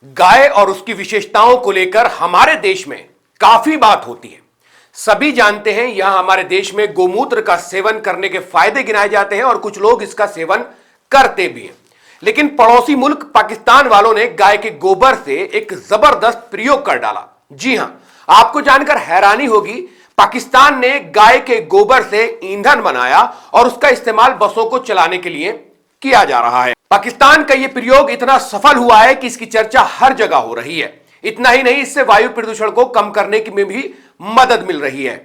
गाय और उसकी विशेषताओं को लेकर हमारे देश में काफी बात होती है। सभी जानते हैं यहां हमारे देश में गोमूत्र का सेवन करने के फायदे गिनाए जाते हैं और कुछ लोग इसका सेवन करते भी हैं। लेकिन पड़ोसी मुल्क पाकिस्तान वालों ने गाय के गोबर से एक जबरदस्त प्रयोग कर डाला। जी हां, आपको जानकर हैरानी होगी, पाकिस्तान ने गाय के गोबर से ईंधन बनाया और उसका इस्तेमाल बसों को चलाने के लिए किया जा रहा है। पाकिस्तान का यह प्रयोग इतना सफल हुआ है कि इसकी चर्चा हर जगह हो रही है। इतना ही नहीं, इससे वायु प्रदूषण को कम करने में भी मदद मिल रही है।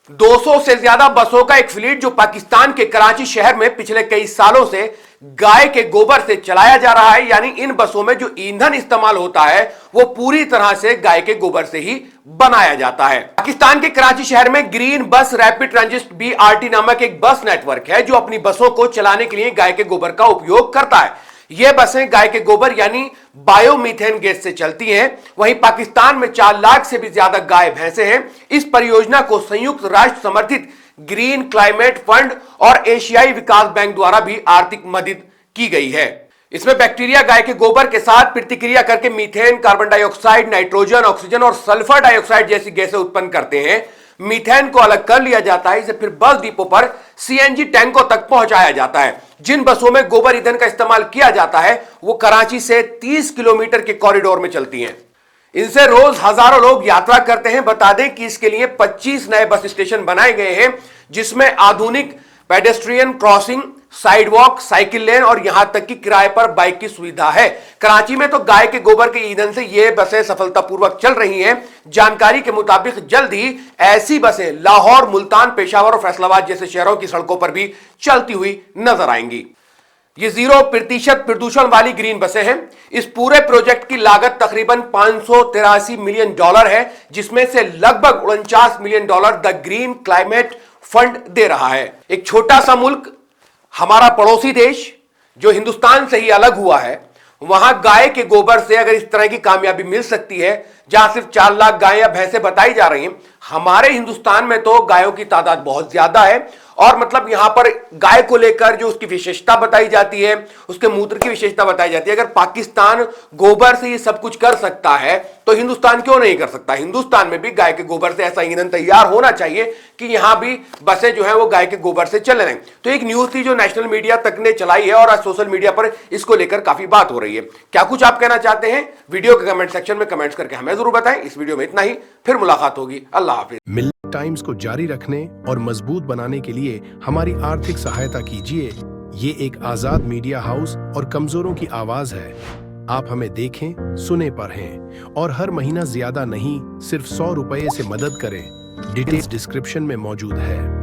200 से ज्यादा बसों का एक फ्लीट जो पाकिस्तान के कराची शहर में पिछले कई सालों से गाय के गोबर से चलाया जा रहा है। यानी इन बसों में जो ईंधन इस्तेमाल होता है वो पूरी तरह से गाय के गोबर से ही बनाया जाता है। पाकिस्तान के कराची शहर में ग्रीन बस रैपिड ट्रांजिट BRT नामक एक बस नेटवर्क है जो अपनी बसों को चलाने के लिए गाय के गोबर का उपयोग करता है। ये बसें गाय के गोबर यानी बायोमीथेन गैस से चलती हैं। वहीं पाकिस्तान में 4 लाख से भी ज्यादा गाय भैंसे हैं। इस परियोजना को संयुक्त राष्ट्र समर्थित ग्रीन क्लाइमेट फंड और एशियाई विकास बैंक द्वारा भी आर्थिक मदद की गई है। इसमें बैक्टीरिया गाय के गोबर के साथ प्रतिक्रिया करके methane, carbon dioxide, nitrogen, oxygen और सल्फर डाइऑक्साइड जैसी गैसें उत्पन्न करते हैं। मीथेन को अलग कर लिया जाता है, इसे फिर बस डिपो पर CNG टैंकों तक पहुंचाया जाता है। जिन बसों में गोबर ईंधन का इस्तेमाल किया जाता है वो कराची से 30 किलोमीटर के कॉरिडोर में चलती हैं। इनसे रोज हजारों लोग यात्रा करते हैं। बता दें कि इसके लिए 25 नए बस स्टेशन बनाए गए हैं जिसमें आधुनिक pedestrian crossing, sidewalk, cycle lane और यहां तक कि किराए पर बाइक की सुविधा है। कराची में तो गाय के गोबर के ईंधन से ये बसें सफलतापूर्वक चल रही हैं। जानकारी के मुताबिक जल्द ही ऐसी बसें लाहौर, मुल्तान, पेशावर और फैसलाबाद जैसे शहरों की सड़कों पर भी चलती हुई नजर आएंगी। ये 0% प्रदूषण वाली ग्रीन बसें हैं। इस पूरे प्रोजेक्ट की लागत तकरीबन $583 मिलियन है, जिसमें से लगभग $49 million the green climate fund दे रहा है। एक छोटा सा मुल्क, हमारा पड़ोसी देश जो हिंदुस्तान से ही अलग हुआ है, वहां गाय के गोबर से अगर इस तरह की कामयाबी मिल सकती है, जहां सिर्फ 4 लाख गाय या भैंसें बताई जा रही हैं, हमारे हिंदुस्तान में तो गायों की तादाद बहुत ज्यादा है। और मतलब यहां पर गाय को लेकर जो उसकी विशेषता बताई जाती है, उसके मूत्र की विशेषता बताई जाती है। अगर पाकिस्तान गोबर से ये सब कुछ कर सकता है तो हिंदुस्तान क्यों नहीं कर सकता? हिंदुस्तान में भी गाय के गोबर से ऐसा ईंधन तैयार होना चाहिए कि यहां भी बसें जो है वो गाय के गोबर से चल रहे हैं। तो एक न्यूज थी जो नेशनल मीडिया तक ने चलाई है और आज सोशल मीडिया पर इसको लेकर काफी बात हो रही है। क्या कुछ आप कहना चाहते हैं? वीडियो के कमेंट सेक्शन में कमेंट्स करके हमें जरूर बताएं। इस वीडियो में इतना ही, फिर मुलाकात होगी। अल्लाह हाफिज। मिल्क टाइम्स को जारी रखने और मजबूत बनाने के लिए हमारी आर्थिक सहायता कीजिए। ये एक आजाद मीडिया हाउस और कमजोरों की आवाज है। आप हमें देखें, सुने, पढ़ें और हर महीना ज्यादा नहीं, सिर्फ 100 रुपए से मदद करें। डिटेल्स डिस्क्रिप्शन में मौजूद है।